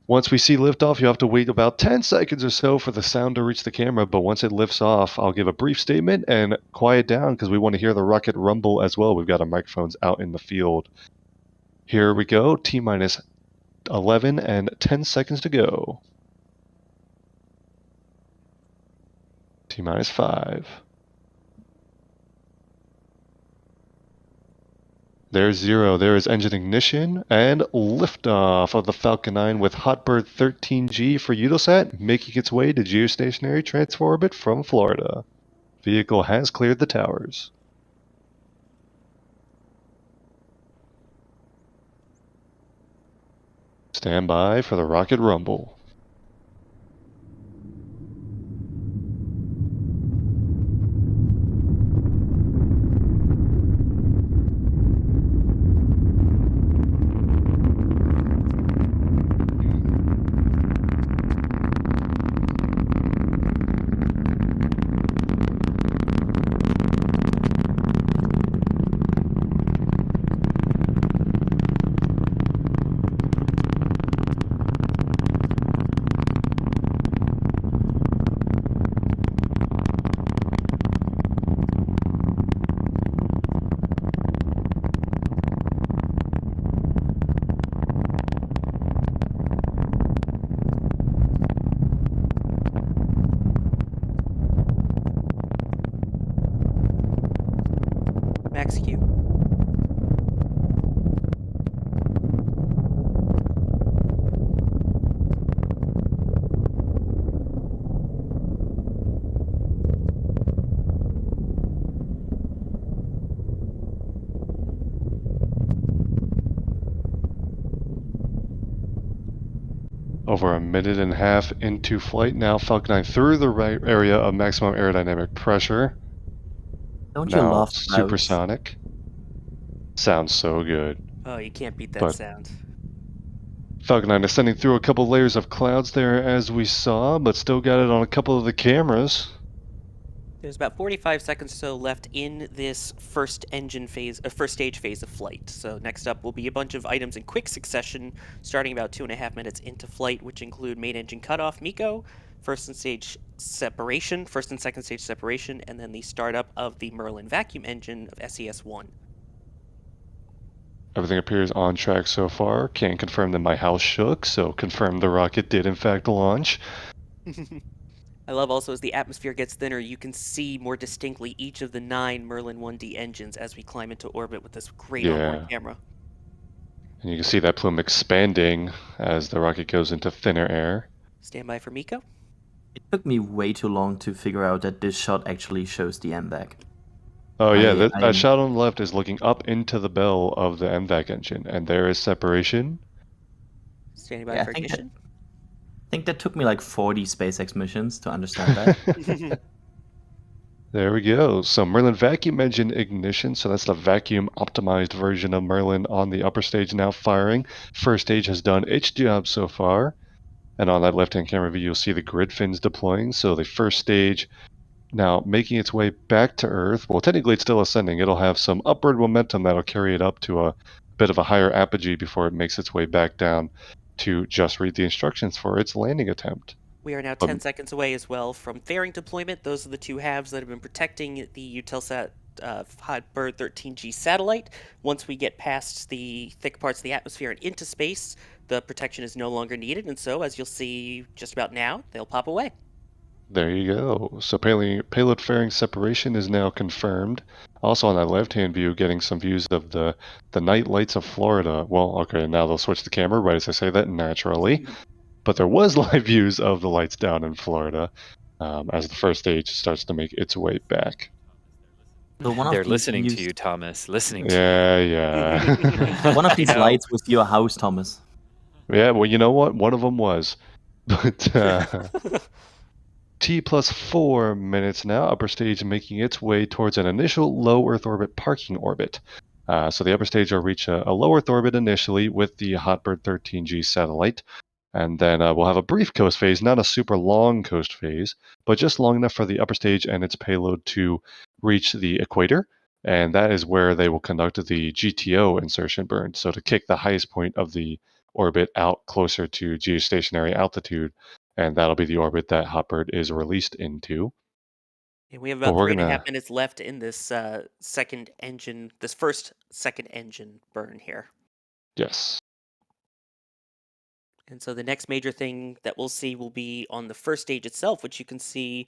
Once we see liftoff, you have to wait about 10 seconds or so for the sound to reach the camera, but once it lifts off, I'll give a brief statement and quiet down because we want to hear the rocket rumble as well. We've got our microphones out in the field. Here we go, T-minus 11 and 10 seconds to go. T-minus 5. There's 0. There is engine ignition and liftoff of the Falcon 9 with Hotbird-13G for Eutelsat, making its way to geostationary transfer orbit from Florida. Vehicle has cleared the towers. Stand by for the rocket rumble. Max Q. Over a minute and a half into flight now, Falcon 9 through the right area of maximum aerodynamic pressure. Don't you Now love clouds? supersonic. Sounds so good. Oh, you can't beat that But- sound. Falcon 9 ascending through a couple layers of clouds there as we saw, but still got it on a couple of the cameras. There's about 45 seconds or so left in this first stage phase of flight. So next up will be a bunch of items in quick succession, starting about 2.5 minutes into flight, which include main engine cutoff, MECO, first and second stage separation, and then the startup of the Merlin vacuum engine of SES-1. Everything appears on track so far. Can't confirm that my house shook, so confirm the rocket did in fact launch. I love also as the atmosphere gets thinner, you can see more distinctly each of the 9 Merlin 1D engines as we climb into orbit with this great onboard camera. And you can see that plume expanding as the rocket goes into thinner air. Stand by for MECO. It took me way too long to figure out that this shot actually shows the MVAC. Oh yeah, I- that shot on the left is looking up into the bell of the MVAC engine, and there is separation. Standing by Yeah, for ignition. I think that took me like 40 SpaceX missions to understand that. There we go. So Merlin vacuum engine ignition. So that's the vacuum optimized version of Merlin on the upper stage now firing. First stage has done its job so far. And on that left-hand camera view, you'll see the grid fins deploying. So the first stage now making its way back to Earth. Well, technically it's still ascending. It'll have some upward momentum that'll carry it up to a bit of a higher apogee before it makes its way back down to just read the instructions for its landing attempt. We are now 10 seconds away as well from fairing deployment. Those are the two halves that have been protecting the Eutelsat Hotbird-13G satellite. Once we get past the thick parts of the atmosphere and into space, the protection is no longer needed, and so, as you'll see just about now, they'll pop away. There you go. So payload fairing separation is now confirmed. Also on that left-hand view, getting some views of the night lights of Florida. Well, okay, now they'll switch the camera right as I say that naturally. But there was live views of the lights down in Florida. as the first stage starts to make its way back. So one of They're these listening to views- you, Thomas. Listening to Yeah. One of these I know. lights was your house, Thomas. Yeah, well, you know what? One of them was. But T plus 4 minutes now, upper stage making its way towards an initial low Earth orbit parking orbit. So the upper stage will reach a low Earth orbit initially with the Hotbird-13G satellite. And then we'll have a brief coast phase, not a super long coast phase, but just long enough for the upper stage and its payload to reach the equator. And that is where they will conduct the GTO insertion burn. So to kick the highest point of the orbit out closer to geostationary altitude, and that'll be the orbit that Hotbird is released into. And we have But about we're 3.5 gonna, minutes left in this first second engine burn here. yes. And so the next major thing that we'll see will be on the first stage itself, which you can see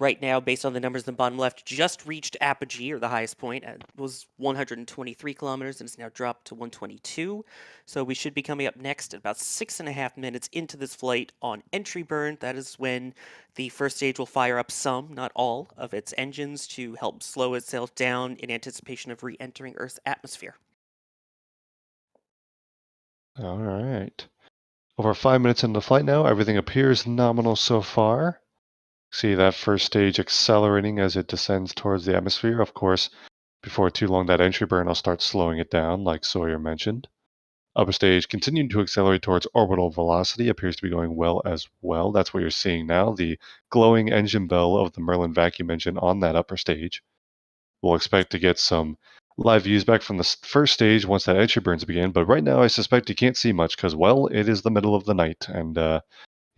right now, based on the numbers in the bottom left, just reached apogee, or the highest point. It was 123 kilometers, and it's now dropped to 122. So we should be coming up next at about 6.5 minutes into this flight on entry burn. That is when the first stage will fire up some, not all, of its engines to help slow itself down in anticipation of re-entering Earth's atmosphere. All right. Over 5 minutes into the flight now, everything appears nominal so far. See that first stage accelerating as it descends towards the atmosphere. Of course, before too long, that entry burn will start slowing it down, like Sawyer mentioned. Upper stage continuing to accelerate towards orbital velocity appears to be going well as well. That's what you're seeing now, the glowing engine bell of the Merlin vacuum engine on that upper stage. We'll expect to get some live views back from the first stage once that entry burns begin, but right now I suspect you can't see much because, well, it is the middle of the night, and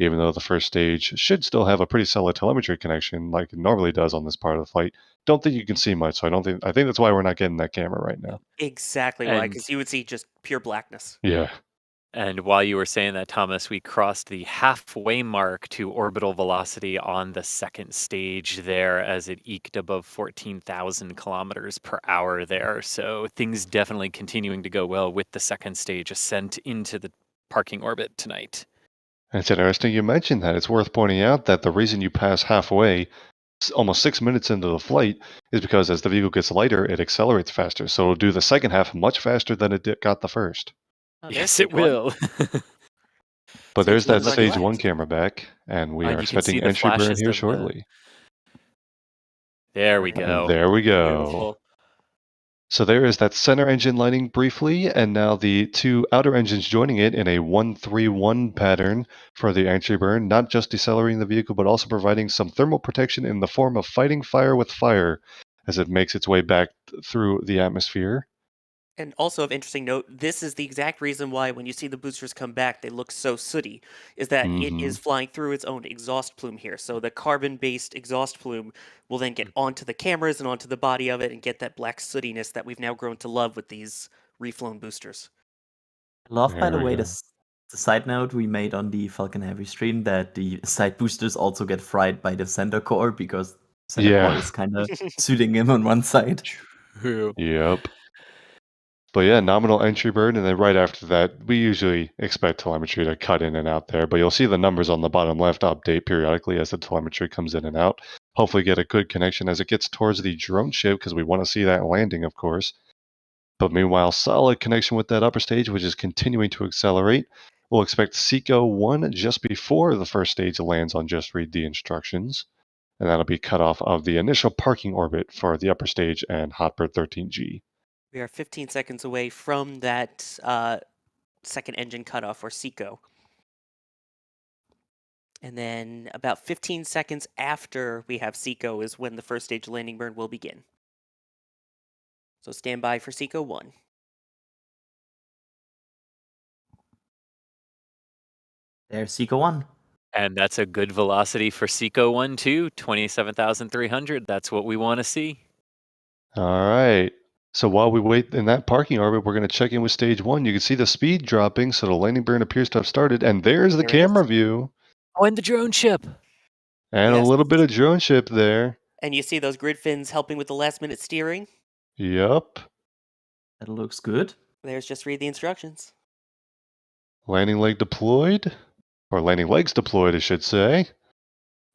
even though the first stage should still have a pretty solid telemetry connection like it normally does on this part of the flight, don't think you can see much, so I think that's why we're not getting that camera right now. Exactly why, And because you would see just pure blackness. Yeah. and while you were saying that, Thomas, we crossed the halfway mark to orbital velocity on the second stage there as it eked above 14,000 kilometers per hour there. So things definitely continuing to go well with the second stage ascent into the parking orbit tonight. And it's interesting you mentioned that. It's worth pointing out that the reason you pass halfway, almost 6 minutes into the flight, is because as the vehicle gets lighter, it accelerates faster. So it'll do the second half much faster than it got the first. Oh, there's Yes, stage it one. will. But there's Stage that one's on your stage one left. camera back, and we And are you can see expecting the entry burn flashes here of the- shortly. There we And go. And there we go. Beautiful. So there is that center engine lighting briefly, and now the two outer engines joining it in a 1-3-1 pattern for the entry burn, not just decelerating the vehicle, but also providing some thermal protection in the form of fighting fire with fire as it makes its way back through the atmosphere. And also of interesting note, this is the exact reason why when you see the boosters come back, they look so sooty, is that it Mhm. is flying through its own exhaust plume here. So the carbon-based exhaust plume will then get onto the cameras and onto the body of it and get that black sootiness that we've now grown to love with these reflown boosters. I love, by There the we way, go. the side note we made on the Falcon Heavy stream that the side boosters also get fried by the center core because center Yeah. core is kind of suiting him on one side. True. Yep. But yeah, nominal entry burn, and then right after that, we usually expect telemetry to cut in and out there, but you'll see the numbers on the bottom left update periodically as the telemetry comes in and out. Hopefully get a good connection as it gets towards the drone ship, because we want to see that landing, of course. But meanwhile, solid connection with that upper stage, which is continuing to accelerate. We'll expect SECO 1 just before the first stage lands on Just Read the Instructions, and that'll be cut off of the initial parking orbit for the upper stage and Hotbird-13G. We are 15 seconds away from that second engine cutoff, or SECO. And then about 15 seconds after we have SECO is when the first stage landing burn will begin. So stand by for SECO 1. There's Seeker 1. And that's a good velocity for SECO 1 too, 27,300. That's what we want to see. All right. So while we wait in that parking orbit, we're going to check in with stage 1. You can see the speed dropping, so the landing burn appears to have started, and there's the There it is. camera view. Oh, and the drone ship. And a Yes. little bit of drone ship there. And you see those grid fins helping with the last minute steering? Yup. That looks good. There's just read the instructions. Landing leg deployed. Or landing legs deployed, I should say.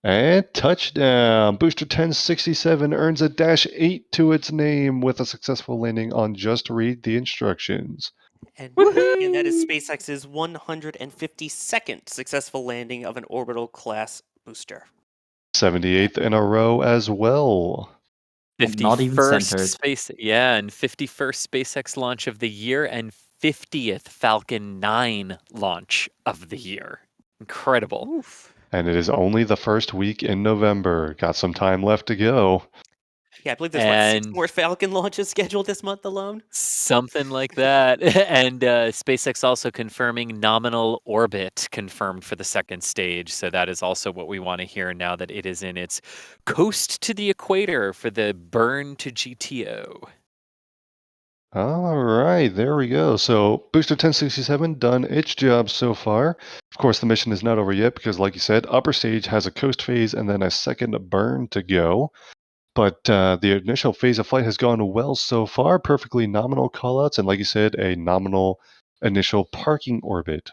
And touchdown! Booster 1067 earns a -8 to its name with a successful landing on Just Read the Instructions. And Woohoo! again, that is SpaceX's 152nd successful landing of an orbital class booster. 78th in a row as well. And not even 51st centered. and 51st SpaceX launch of the year and 50th Falcon 9 launch of the year. Incredible. Oof. And it is only the first week in November. Got some time left to go. Yeah, I believe there's what, 6 And more Falcon launches scheduled this month alone? something like that. And SpaceX also confirming nominal orbit confirmed for the second stage. So that is also what we want to hear now that it is in its coast to the equator for the burn to GTO. All right, there we go. So Booster 1067 done its job so far. Of course, the mission is not over yet because, like you said, upper stage has a coast phase and then a second burn to go. But the initial phase of flight has gone well so far. Perfectly nominal callouts, and like you said, a nominal initial parking orbit.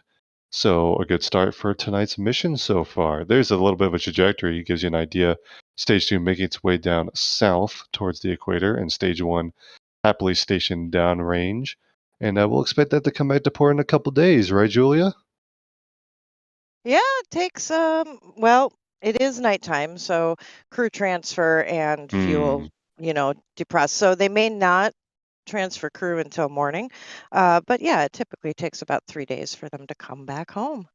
So a good start for tonight's mission so far. There's a little bit of a trajectory. It gives you an idea. Stage 2 making its way down south towards the equator, and Stage 1 happily stationed downrange. And we'll expect that to come back to port in a couple days, right, Julia? Yeah, it takes well, it is nighttime, so crew transfer and fuel, depress. So they may not transfer crew until morning. But yeah, it typically takes about 3 days for them to come back home.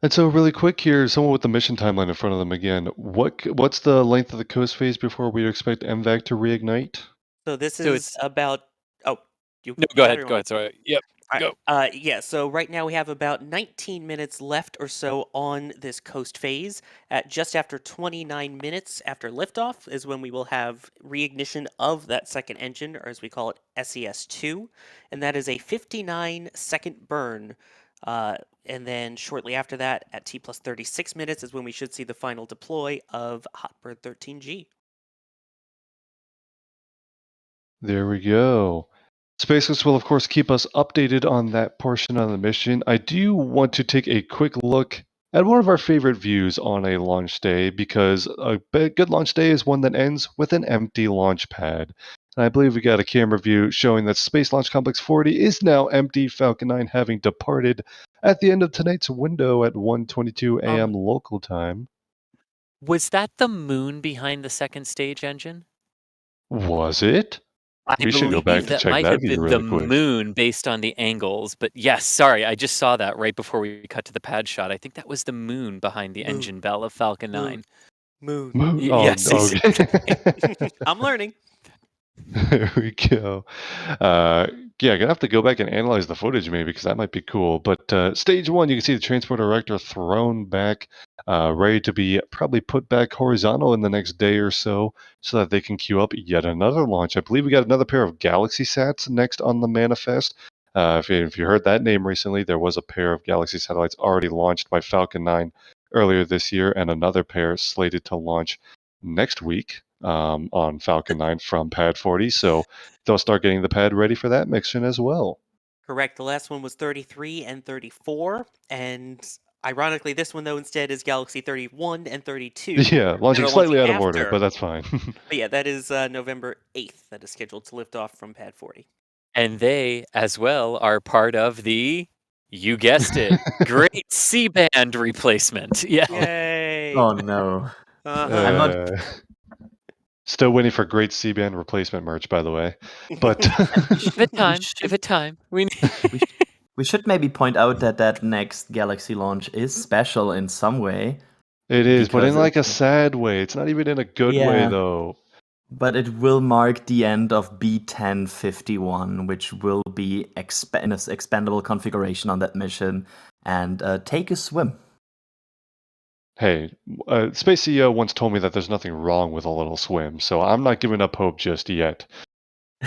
And so, really quick here, someone with the mission timeline in front of them again. What's the length of the coast phase before we expect MVAC to reignite? So this So is about. Oh, you No, go got it ahead. or Go ahead. Sorry. Yep. Go. Yeah, so right now we have about 19 minutes left or so on this coast phase. At just after 29 minutes after liftoff is when we will have reignition of that second engine, or as we call it, SES-2, and that is a 59-second burn. And then shortly after that, at T plus 36 minutes, is when we should see the final deploy of Hotbird-13G. There we go. SpaceX will, of course, keep us updated on that portion of the mission. I do want to take a quick look at one of our favorite views on a launch day because a good launch day is one that ends with an empty launch pad. And I believe we got a camera view showing that Space Launch Complex 40 is now empty, Falcon 9 having departed at the end of tonight's window at 1:22 a.m. local time. Was that the moon behind the second stage engine? Was it? I We should go back believe to that check might that have view been the really quick. moon based on the angles, but yes, sorry, I just saw that right before we cut to the pad shot. I think that was the moon behind the Moon. engine bell of Falcon Moon. 9. Moon. Oh, Yes, okay. I'm learning. There we go. Yeah, gonna have to go back and analyze the footage maybe because that might be cool. But stage 1, you can see the transporter erector thrown back, ready to be probably put back horizontal in the next day or so that they can queue up yet another launch. I believe we got another pair of Galaxy Sats next on the manifest. If you heard that name recently, there was a pair of Galaxy satellites already launched by Falcon 9 earlier this year, and another pair slated to launch next week on Falcon 9 from Pad 40. So they'll start getting the pad ready for that mission as well. Correct. The last one was 33 and 34. And ironically, this one, though, instead is Galaxy 31 and 32. Yeah, launching They're slightly out of after. order, but that's fine. But yeah, that is November 8th that is scheduled to lift off from Pad 40. And they, as well, are part of the, you guessed it, great C-band replacement. Yeah. Yay! Oh no. Uh-huh. I'm not. Still waiting for great C-band replacement merch, by the way. But Give it time. Give it time. We should maybe point out that that next Galaxy launch is special in some way. it is, but in because like a it's- sad way. It's not even in a good way, Yeah. though. But it will mark the end of B1051, which will be in an expandable configuration on that mission, and take a swim. Hey, Space CEO once told me that there's nothing wrong with a little swim, so I'm not giving up hope just yet.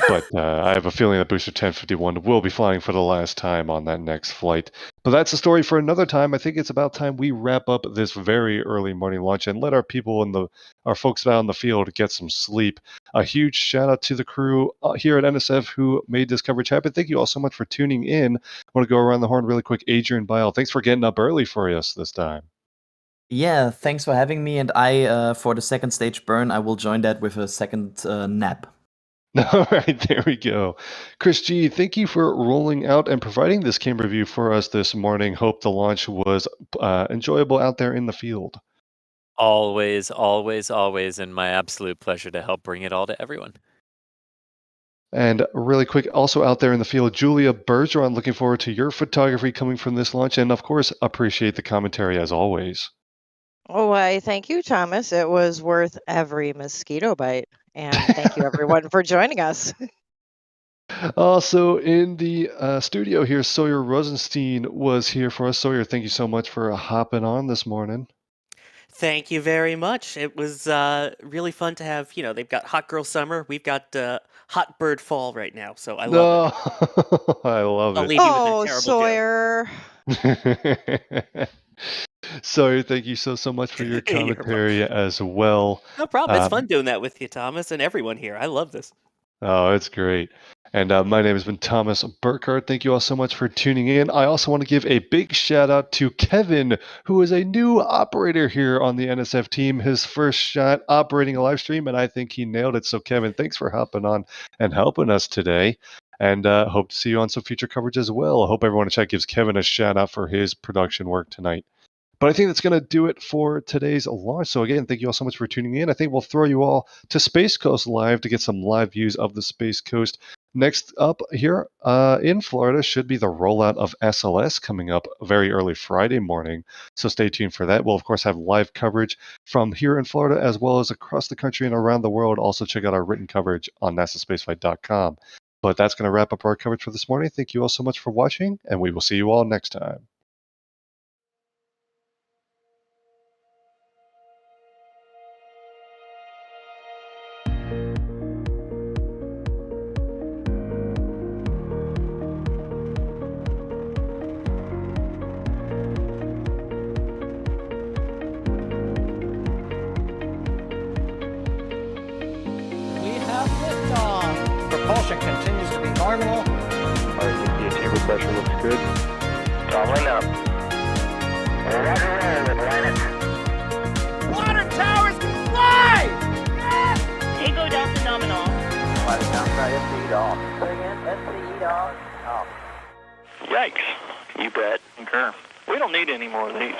But I have a feeling that Booster 1051 will be flying for the last time on that next flight. But that's a story for another time. I think it's about time we wrap up this very early morning launch and let our people our folks out in the field get some sleep. A huge shout out to the crew here at NSF who made this coverage happen. Thank you all so much for tuning in. I want to go around the horn really quick. Adrian Bile, thanks for getting up early for us this time. Yeah, thanks for having me. And for the second stage burn, I will join that with a second nap. All right, there we go. Chris G, thank you for rolling out and providing this camera view for us this morning. Hope the launch was enjoyable out there in the field. Always, always, always, and my absolute pleasure to help bring it all to everyone. And really quick, also out there in the field, Julia Bergeron, looking forward to your photography coming from this launch. And of course, appreciate the commentary as always. Oh, why, thank you, Thomas. It was worth every mosquito bite. And thank you, everyone, for joining us. Also in the studio here, Sawyer Rosenstein was here for us. Sawyer, thank you so much for hopping on this morning. Thank you very much. It was really fun to have, they've got Hot Girl Summer. We've got Hot Bird Fall right now, so I love it. I love I'll it. leave you with Oh, a terrible Sawyer. Sawyer, thank you so much for your You're welcome. commentary as well. No problem. It's Um, fun doing that with you, Thomas, and everyone here. I love this. Oh, it's great. And my name has been Thomas Burkhardt. Thank you all so much for tuning in. I also want to give a big shout out to Kevin, who is a new operator here on the NSF team. His first shot operating a live stream, and I think he nailed it. So, Kevin, thanks for hopping on and helping us today. And hope to see you on some future coverage as well. I hope everyone in chat gives Kevin a shout out for his production work tonight. But I think that's going to do it for today's launch. So again, thank you all so much for tuning in. I think we'll throw you all to Space Coast Live to get some live views of the Space Coast. Next up here in Florida should be the rollout of SLS coming up very early Friday morning. So stay tuned for that. We'll, of course, have live coverage from here in Florida as well as across the country and around the world. Also check out our written coverage on NASASpaceflight.com. But that's going to wrap up our coverage for this morning. Thank you all so much for watching, and we will see you all next time. We have liftoff. Propulsion continues to be nominal. Our chamber pressure looks good. Doubling up. Roger, roll, planet. Water towers can fly! Yes! Tango down to nominal. Flight down, SCE off. Say again, SCE off. Yikes. You bet. Concur. We don't need any more of these.